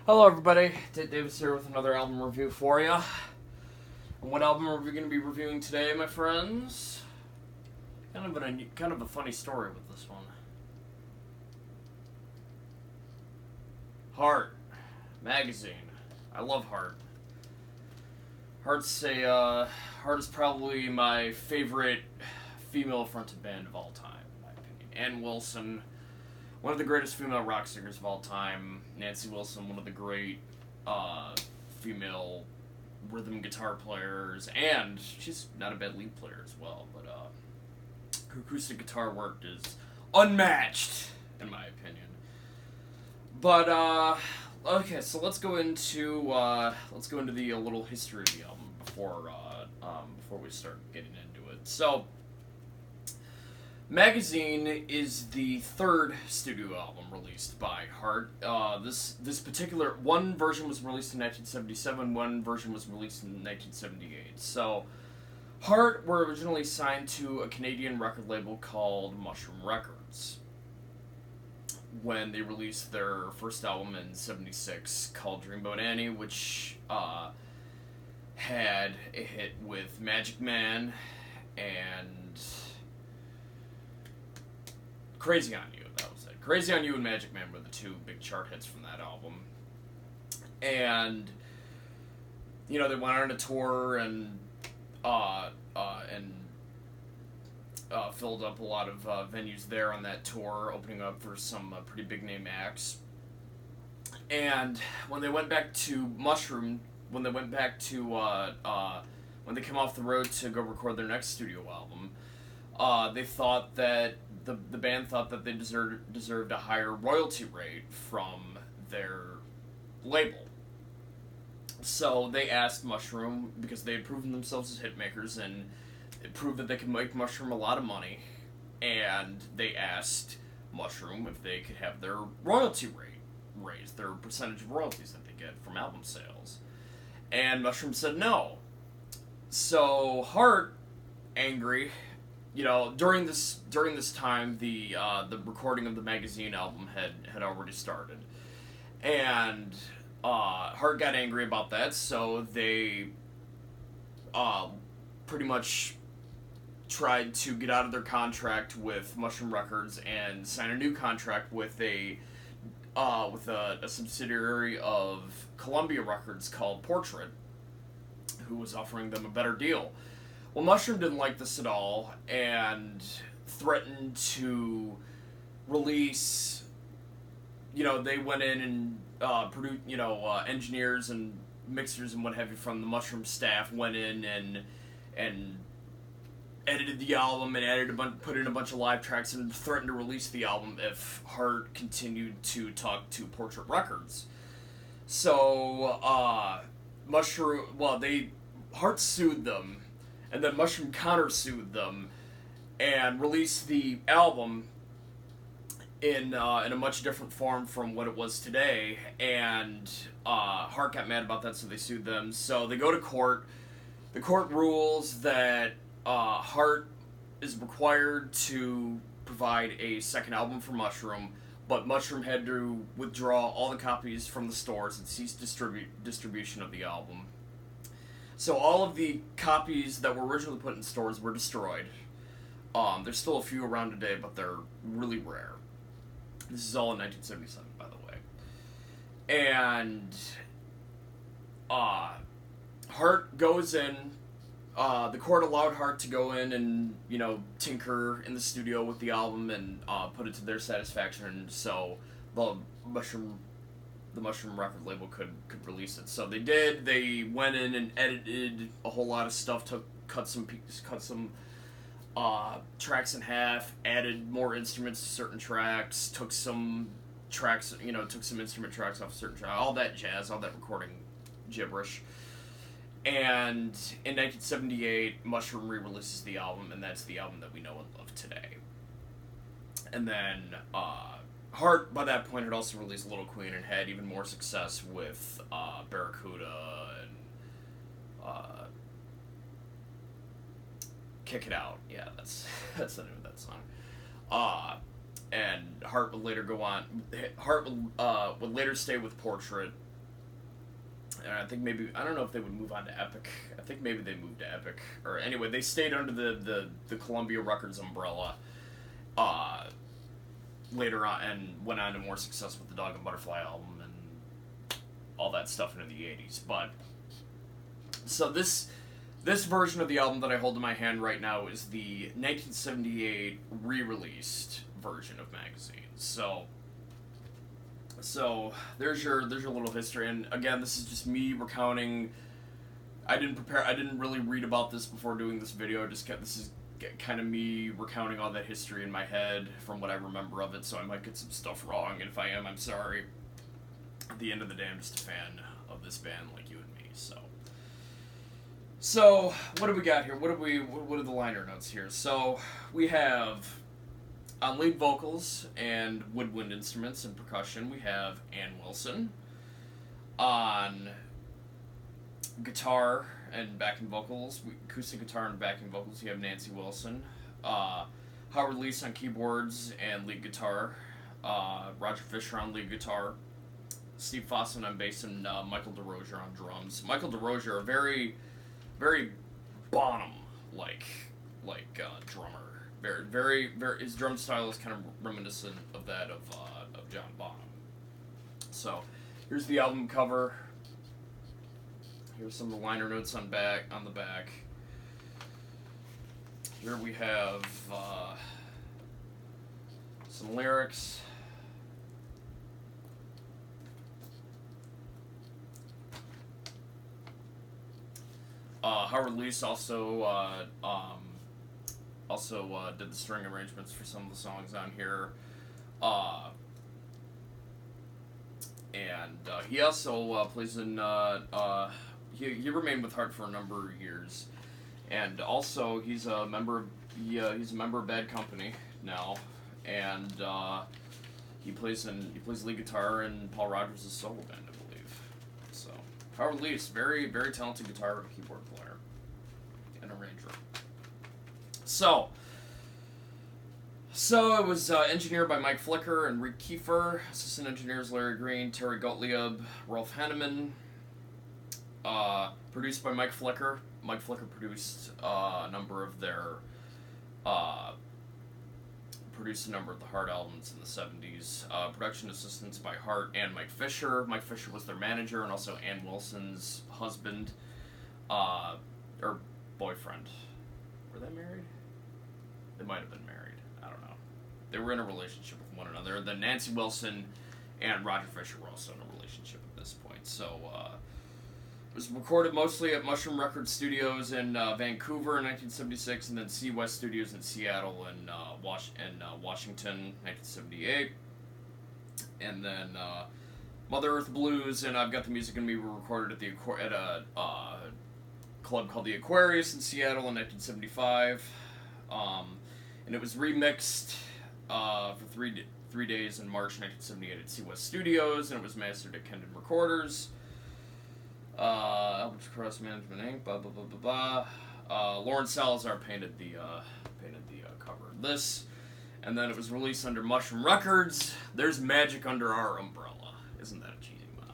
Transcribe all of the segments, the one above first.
Hello, everybody. Tate Davis here with another album review for you. And what album are we going to be reviewing today, my friends? Kind of a funny story with this one. Heart magazine. I love Heart. Heart is probably my favorite female-fronted band of all time, in my opinion. Ann Wilson, one of the greatest female rock singers of all time. Nancy Wilson, one of the great female rhythm guitar players, and she's not a bad lead player as well. But her acoustic guitar work is unmatched, in my opinion. But okay, so let's go into the little history of the album before we start getting into it. So, Magazine is the third studio album released by Heart. This particular one version was released in 1977. One version was released in 1978. So, Heart were originally signed to a Canadian record label called Mushroom Records when they released their first album in '76 called Dreamboat Annie, which had a hit with Magic Man and Crazy on You. That was it. Crazy on You and Magic Man were the two big chart hits from that album. And they went on a tour and filled up a lot of venues there on that tour, opening up for some pretty big name acts. And when they went back to Mushroom, when they went back to when they came off the road to go record their next studio album, they thought that the band thought that they deserved a higher royalty rate from their label. So they asked Mushroom, because they had proven themselves as hitmakers and it proved that they could make Mushroom a lot of money, and they asked Mushroom if they could have their royalty rate raised, their percentage of royalties that they get from album sales. And Mushroom said no. So Heart, angry, during this time, the recording of the Magazine album had already started, and Heart got angry about that. So they pretty much tried to get out of their contract with Mushroom Records and sign a new contract with a subsidiary of Columbia Records called Portrait, who was offering them a better deal. Well, Mushroom didn't like this at all and threatened to release. They went in and produced. Engineers and mixers and what have you from the Mushroom staff went in and edited the album and put in a bunch of live tracks and threatened to release the album if Heart continued to talk to Portrait Records. So Heart sued them, and then Mushroom countersued them and released the album in a much different form from what it was today. And Heart got mad about that, so they sued them. So they go to court. The court rules that Heart is required to provide a second album for Mushroom, but Mushroom had to withdraw all the copies from the stores and cease distribution of the album. So all of the copies that were originally put in stores were destroyed. There's still a few around today, but they're really rare. This is all in 1977, by the way. And Heart goes in. The court allowed Heart to go in and tinker in the studio with the album and put it to their satisfaction, and so the Mushroom record label could release it. So they did. They went in and edited a whole lot of stuff, cut some tracks in half, added more instruments to certain tracks, took some instrument tracks off certain tracks, all that jazz, all that recording gibberish. And in 1978, Mushroom re-releases the album, and that's the album that we know and love today. And then Heart, by that point, had also released Little Queen and had even more success with Barracuda and Kick It Out. Yeah, that's the name of that song. And Heart would later go on. Heart would later stay with Portrait And I think maybe, I don't know if they would move on to Epic. I think maybe they moved to Epic. Or anyway, they stayed under the Columbia Records umbrella later on, and went on to more success with the Dog and Butterfly album and all that stuff into the 80s. But, so this version of the album that I hold in my hand right now is the 1978 re-released version of Magazines. So there's your little history, and again, this is just me recounting. I didn't really read about this before doing this video. This is kind of me recounting all that history in my head from what I remember of it. So I might get some stuff wrong, and if I am, I'm sorry. At the end of the day, I'm just a fan of this band like you and me. So what do we got here? What are the liner notes here? So we have, on lead vocals and woodwind instruments and percussion, we have Ann Wilson. On guitar and backing vocals, acoustic guitar and backing vocals, you have Nancy Wilson. Howard Leese on keyboards and lead guitar. Roger Fisher on lead guitar. Steve Fossen on bass, and Michael DeRozier on drums. Michael DeRozier, a very, very Bonham-like drummer. Very, his drum style is kind of reminiscent of that of John Bonham. So, here's the album cover. Here's some of the liner notes on the back. Here we have some lyrics. Howard Leese also did the string arrangements for some of the songs on here. And he also plays in, he remained with Heart for a number of years. And also, he's a member of Bad Company now. And he plays lead guitar in Paul Rodgers' solo band, I believe. So, Howard Leese, very, very talented guitar and keyboard player and arranger. So it was engineered by Mike Flicker and Rick Kiefer, assistant engineers Larry Green, Terry Gottlieb, Rolf Henneman, produced by Mike Flicker. Mike Flicker produced a number of the Heart albums in the 70s. Production assistants by Hart and Mike Fisher. Mike Fisher was their manager and also Ann Wilson's husband, or boyfriend. Were they married? They might have been married. I don't know. They were in a relationship with one another. Then Nancy Wilson and Roger Fisher were also in a relationship at this point. So it was recorded mostly at Mushroom Records Studios in Vancouver in 1976, and then Sea West Studios in Seattle and Washington, 1978. And then Mother Earth Blues and I've Got the Music in Me were recorded at a club called the Aquarius in Seattle in 1975. And it was remixed for three days in March 1978 at Sea West Studios, and it was mastered at Kendon Recorders. Albatross Cross Management Inc. Blah blah blah blah blah. Lawrence Salazar painted the cover of this, and then it was released under Mushroom Records. There's magic under our umbrella. Isn't that a cheesy motto?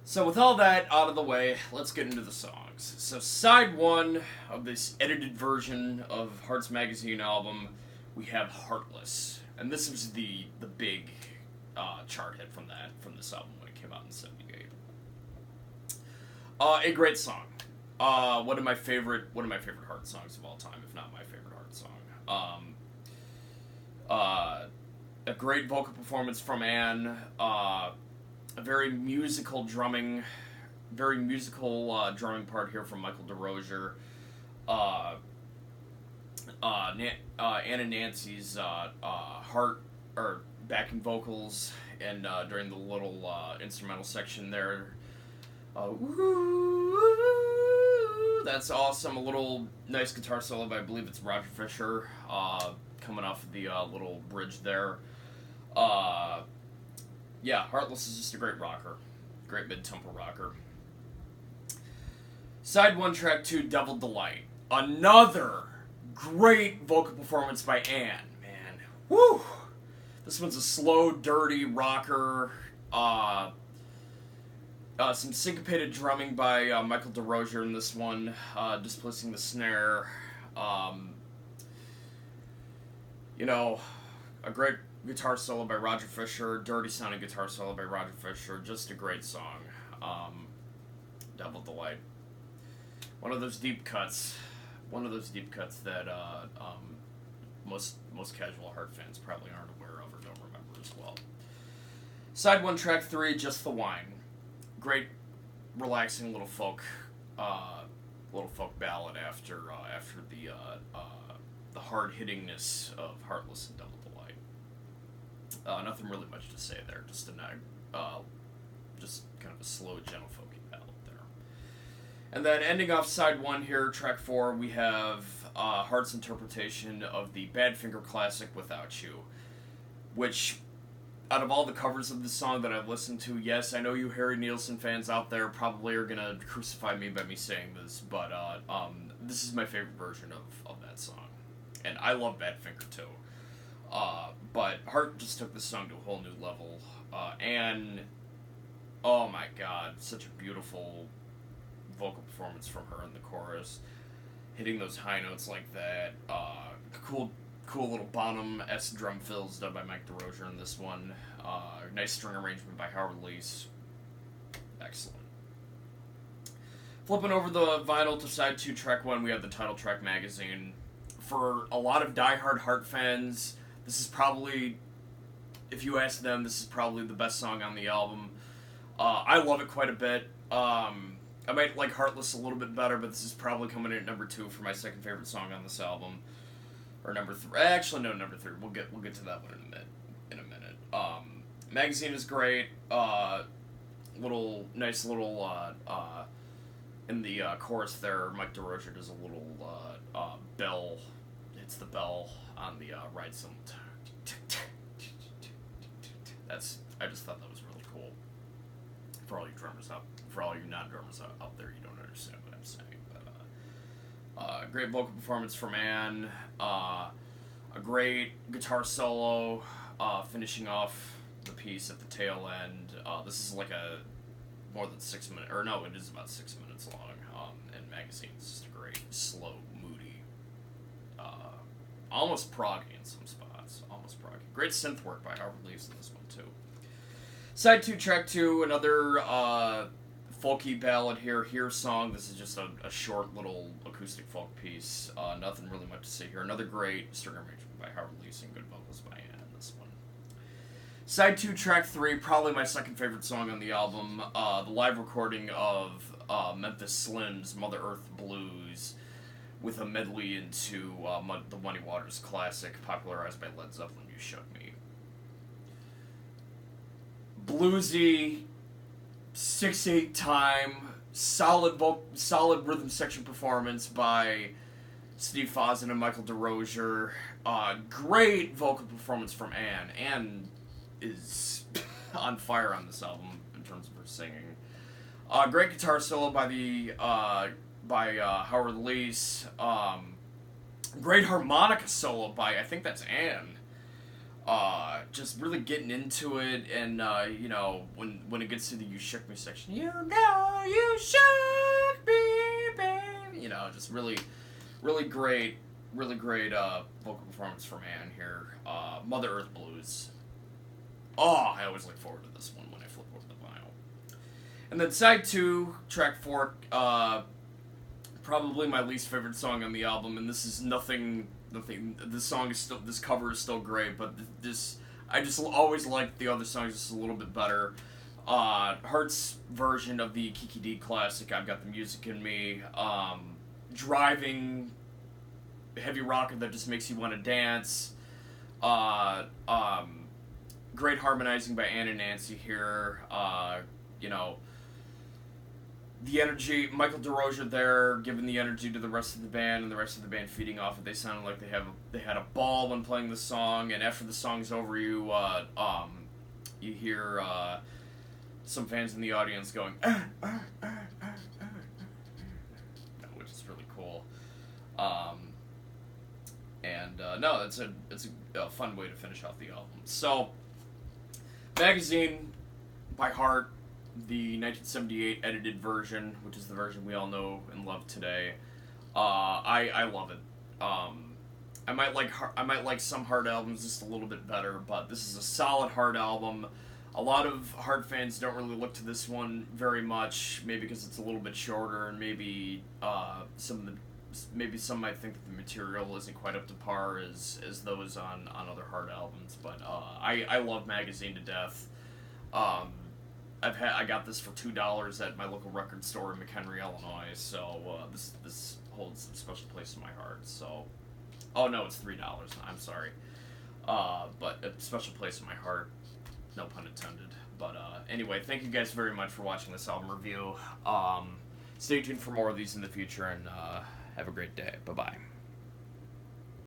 So with all that out of the way, let's get into the songs. So side one of this edited version of Heart's Magazine album, we have Heartless, and this was the big chart hit from this album when it came out in '78. A great song. One of my favorite Heart songs of all time, if not my favorite Heart song. A great vocal performance from Ann. A very musical drumming part here from Michael DeRozier. Ann and Nancy's Heart or backing vocals, and during the little instrumental section there, that's awesome. A little nice guitar solo by, I believe it's Roger Fisher, coming off of the little bridge there. Yeah, Heartless is just a great rocker, great mid-tempo rocker. Side 1, track 2, Devil Delight. Another great vocal performance by Ann, man. Woo! This one's a slow, dirty rocker. Some syncopated drumming by Michael DeRozier in this one, displacing the snare. Um, you know, a great guitar solo by Roger Fisher, dirty sounding guitar solo by Roger Fisher, just a great song. Devil Delight. One of those deep cuts. One of those deep cuts that most casual Heart fans probably aren't aware of or don't remember as well. Side 1, track 3, Just the Wine. Great, relaxing little folk ballad after the hard hittingness of Heartless and Devil Delight. Nothing really much to say there. Just kind of a slow, gentle, folky ballad there. And then ending off side 1 here, track 4, we have Heart's interpretation of the Badfinger classic "Without You," which, out of all the covers of this song that I've listened to, yes, I know you Harry Nilsson fans out there probably are gonna crucify me by me saying this, but this is my favorite version of that song, and I love Badfinger too. But Heart just took this song to a whole new level, and oh my God, such a beautiful vocal performance from her in the chorus, hitting those high notes like that. Cool little Bonham-esque drum fills done by Mike DeRozier in this one. Nice string arrangement by Howard Leese. Excellent. Flipping over the vinyl to side 2, track 1, we have the title track, Magazine. For a lot of diehard Heart fans, this is probably, if you ask them, this is probably the best song on the album. I love it quite a bit. I might like Heartless a little bit better, but this is probably coming in at number 2 for my second favorite song on this album. Or number 3. Actually, no, number 3. We'll get to that one in a minute. Magazine is great. Nice little in the chorus there, Mike DeRozier does a little bell, hits the bell on the ride cymbal. I just thought that was really cool. For all you non-drummers out there, you don't understand what I'm saying. But great vocal performance from Anne. A great guitar solo, finishing off the piece at the tail end. This is like a more than 6 minute, or no, it is about 6 minutes long. And Magazine's just a great, slow, moody, almost proggy in some spots. Almost proggy. Great synth work by Howard Leese in this one too. Side 2, track 2, another folky ballad here song. This is just a short little acoustic folk piece. Nothing really much to say here. Another great string arrangement by Howard Leese and good vocals by Anne in this one. Side 2, track 3, probably my second favorite song on the album. The live recording of Memphis Slim's Mother Earth Blues with a medley into the Muddy Waters classic popularized by Led Zeppelin, You Shook Me. Bluesy, 6/8 time, solid rhythm section performance by Steve Fossen and Michael DeRozier. Great vocal performance from Anne. Anne is on fire on this album in terms of her singing. Great guitar solo by Howard Leese. Great harmonica solo by, I think that's Anne. Just really getting into it, and when it gets to the "You Shook Me" section, you shook me, baby. Just really great vocal performance from Anne here. Mother Earth Blues. I always look forward to this one when I flip over the vinyl. And then side 2, track 4, probably my least favorite song on the album, and this is nothing. This cover is still great, but I just always liked the other songs just a little bit better. Heart's version of the Kiki Dee classic, I've Got the Music in Me, driving heavy rocker that just makes you want to dance. Great harmonizing by Anne and Nancy here. The energy, Michael DeRozier there, giving the energy to the rest of the band, and the rest of the band feeding off it. They sounded like they had a ball when playing the song, and after the song's over, you hear some fans in the audience going, which is really cool. It's a fun way to finish off the album. So, Magazine by Heart. the 1978 edited version, which is the version we all know and love today. I love it. I might like some Heart albums just a little bit better, but this is a solid Heart album. A lot of Heart fans don't really look to this one very much, maybe because it's a little bit shorter, and maybe some might think that the material isn't quite up to par as those on other Heart albums. But I love Magazine to death. I got this for $2 at my local record store in McHenry, Illinois. So this holds a special place in my heart. So, oh no, it's $3. I'm sorry, but a special place in my heart. No pun intended. But anyway, thank you guys very much for watching this album review. Stay tuned for more of these in the future, and have a great day. Bye bye.